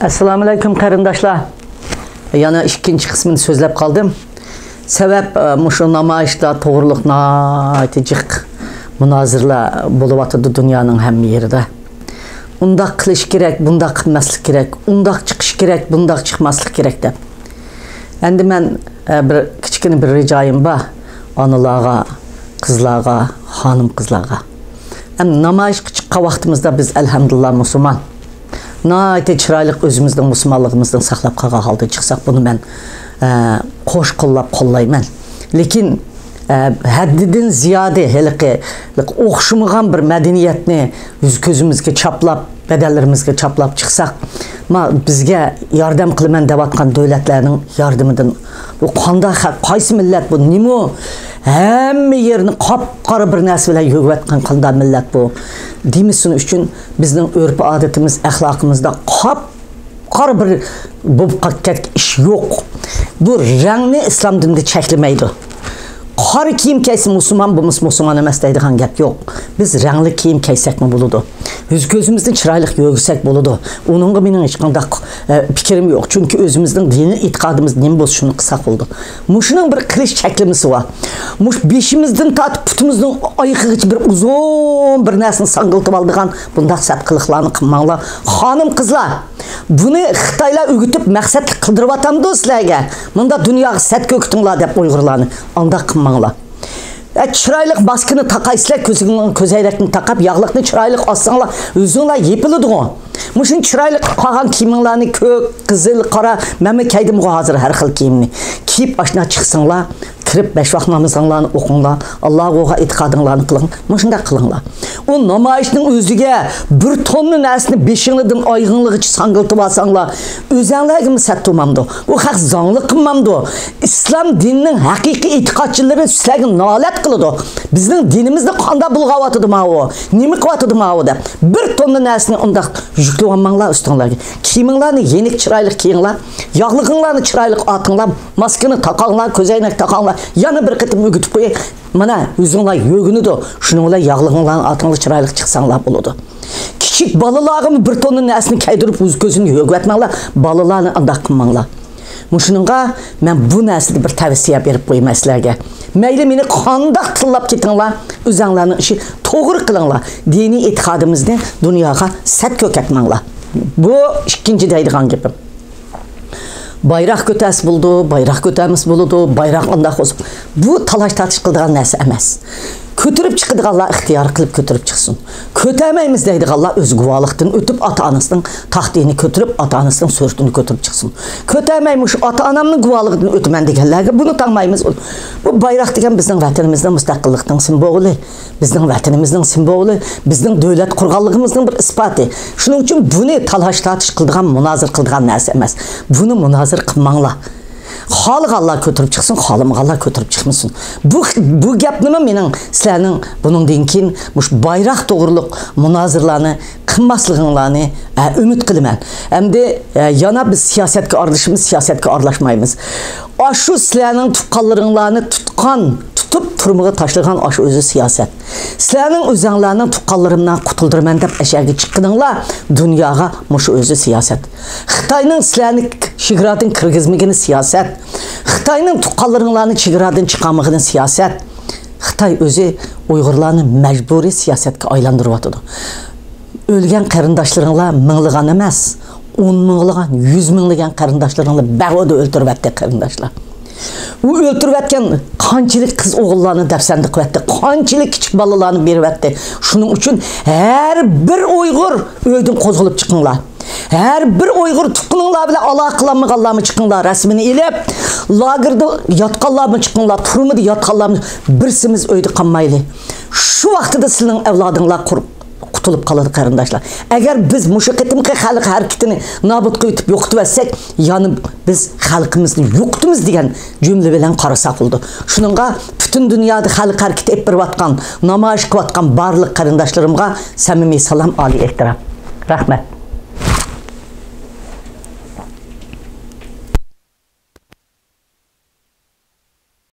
Assalamu alaykum qarindoshlar. Yana ikkinchi qismini so'zlab qoldim. Sabab mushu namoyishda to'g'riliqni aytijiq munozirlar bo'layotdi dunyoning hamma yerida. Undaq qilish kerak, bundaq qilmaslik kerak, undaq chiqish kerak, bundaq chiqmaslik kerak deb. Endi men bir kichkina bir rijoyim bor onalarga, qizlarga, xonim qizlarga. Hem namoyishga chiqqan vaqtimizda biz alhamdulillah musulmon. Nayte chiroyli özümüzden musulmonligimizdan saqlab qolgan holda chiqsak buni men qo'sh qo'llab qo'llayman. Lekin haddidan ziyoda haliqi o'xshamagan bir madaniyatni yuz ko'zimizga chaplab, bedellarimizga chaplab chiqsak, bizga yordam qilaman deyotgan davlatlarning yordamidan bu qanday qaysi millat bu nima hamma yerni qop-qora bir narsa bilan yo'g'atgan qanday millat bu deymizsin uchun bizning urf odatimiz, axloqimizda qop-qora bir bo'lib qolgan ish yo'q. Bu rangni islom dinida cheklamaydi. Qora kiyim kiysa musulmon bo'lmas, musulmon emas deydigan gap yo'q. Biz rangli kiyim kiysakmi bo'ladi. Yuz ko'zimizni chiroyli yo'g'sak bo'ladi. Uningga mening hech qanday fikrim yo'q. Chunki o'zimizning diniy e'tiqodimiz nima bo'lsa shuni qilsak bo'ldi. Mushuning bir qilish shaklimiz bor. Mush beshimizdan tortib putimizning oyoqigacha bir uzun bir narsani sangiltib oldigan bunday sat qiliqlarni qilmanglar. Xonim qizlar, buni Xitoylar o'gitib maqsadli qildirib atamdi sizlarga. Bunda dunyoga sat ko'kitinglar deb Uyg'urlarni undaq qilmanglar. Chiroyli maskani taqaysizlar, ko'zoynakni taqab, yog'liqni chiroyli olsanglar, o'zinglar yepiladi-ku. Mushun chiroyli qolgan kiyiminglarni ko'k, qizil, qora, men kaydimga hozir har xil kiyimni kiyib oshna chiqsanglar, kirib 5 vaqt namozinglarni o'qinglar, Allohga e'tiqodinglarni qiling. Mushunda qilinglar. O namoyishning o'ziga bir tonna narsani beshingizdan oyog'ingizgacha sangiltib olsanglar, o'zinglarga satmamdi. Bu haq zonli qilmamdi. Islom dinining haqiqiy e'tiqodchilari sizlarga nolat qiladi. Bizning dinimizda qanday bulg'avatdi ma'vo, nima qilyapti ma'vo deb. Bir tonna narsani undaq yuklab olmanglar ustinglarga. Kiyiminglarni yenik chiroyli kiyinglar, yog'lig'inglarni chiroyli otinglar, maskani taqanglar, ko'zoynak taqanglar. Yana bir qitim o'gitib qo'ying. Mana o'zinglar yo'g'inidi. Shuning bilan yog'lig'inglarni otinglar chiroyli chiqsanglar bo'ladi. Kichik balalarga bir tonna narsani kaydirib o'z ko'zini yo'g'atmanglar, balalarni undaq qilmanglar. Mushuningga men bu narsani bir tavsiya berib qo'yman sizlarga. Mayli meni qandoq tillab ketinglar, o'zinglarning ishi to'g'ri qilinglar. Diniy e'tiqodimizni dunyoga sat ko'katmanglar. Bu ikkinchi deydigan gapim. Bayroq ko'tas bo'ldi, bayroq ko'tamiz bo'ladi, bayroq undaq bo'lsin. Bu talash tartish qiladigan narsa emas. Kötürüp çıkıdığanlar ixtiyar qilib kötürüp çıksın. Kötəməyimiz deydiğanlar öz guvalıqdan ötüb ata-anasının taxtini kötürüp ata-anasının sörtünü kötürüp çıksın. Kötəməymiş ata-anamның guvalıqdan ötümən deyənlərə bunu tanımayımız. Bu bayraq deyən bizning vətənimizдің müstəqillikdən simvolu, bizning vətənimizдің simvolu, bizning dövlət qurğanlığımızның bir isbatı. Şunun üçün bunu talaş tartış qıldığan, münazir qıldığan nəsə emas. Bunu münazir qılmanglar. Xalq Allah kötürüp çıksın, xalım Allah kötürüp çıkmasın. Bu gap nima mening sizlarning buningdan keyin mush bayraq to'g'riliq munozirlarni qilmasliginglarni umid qilaman. Endi yana biz siyosatga aralashamiz, siyosatga aralashmaymiz. Shu sizlarning tuqqanlaringlarni tutup turmuga tashlagan shu o'zi siyosat. Sizlarning o'zinglarning tuqqanlarimdan qutuldirman deb ashaga chiqqininglar, dunyoga mush o'zi siyosat. Xitoyning sizlarni chegaradan kirgizmagani siyosat. Xitoyning tuqqanlaringlarni chegaradan chiqarmagani siyosat. Xitoy o'zi Uyg'urlarni majburiy siyosatga aylantiryapti. O'lgan qarindoshlaringlar minglagan emas, 10 minglagan, 100 minglagan qarindoshlaringlar bag'oda o'ltiribdi qarindoshlar. U o'ltirayotgan qanchalik qiz o'g'illarni dafsanda qilyapti, qanchalik kichik bolalarni beryapti. Shuning uchun har bir Uyg'ur o'ydan qo'zg'alib chiqinglar. Her bir Uyg'ur tuqqaninglar bilan aloqalanmaganlarni chiqinglar, rasmini elib, lagerda yotganlarni chiqinglar, turmida yotganlarni birsimiz o'yda qolmayli. Shu vaqtida sizning avlodinglar qutulib qoladi qarindoshlar. Agar biz mushu qitimqi xalq harakatini nobud qilib yo'qitib olsak, ya'ni biz xalqimizni yo'qitimiz degan jumla bilan qarasak bo'ldi. Shuningga butun dunyoda xalq harakati olib borayotgan, namoyish qilayotgan barliq qarindoshlarimga samimiy salom, oliy ehtirom. Rahmat.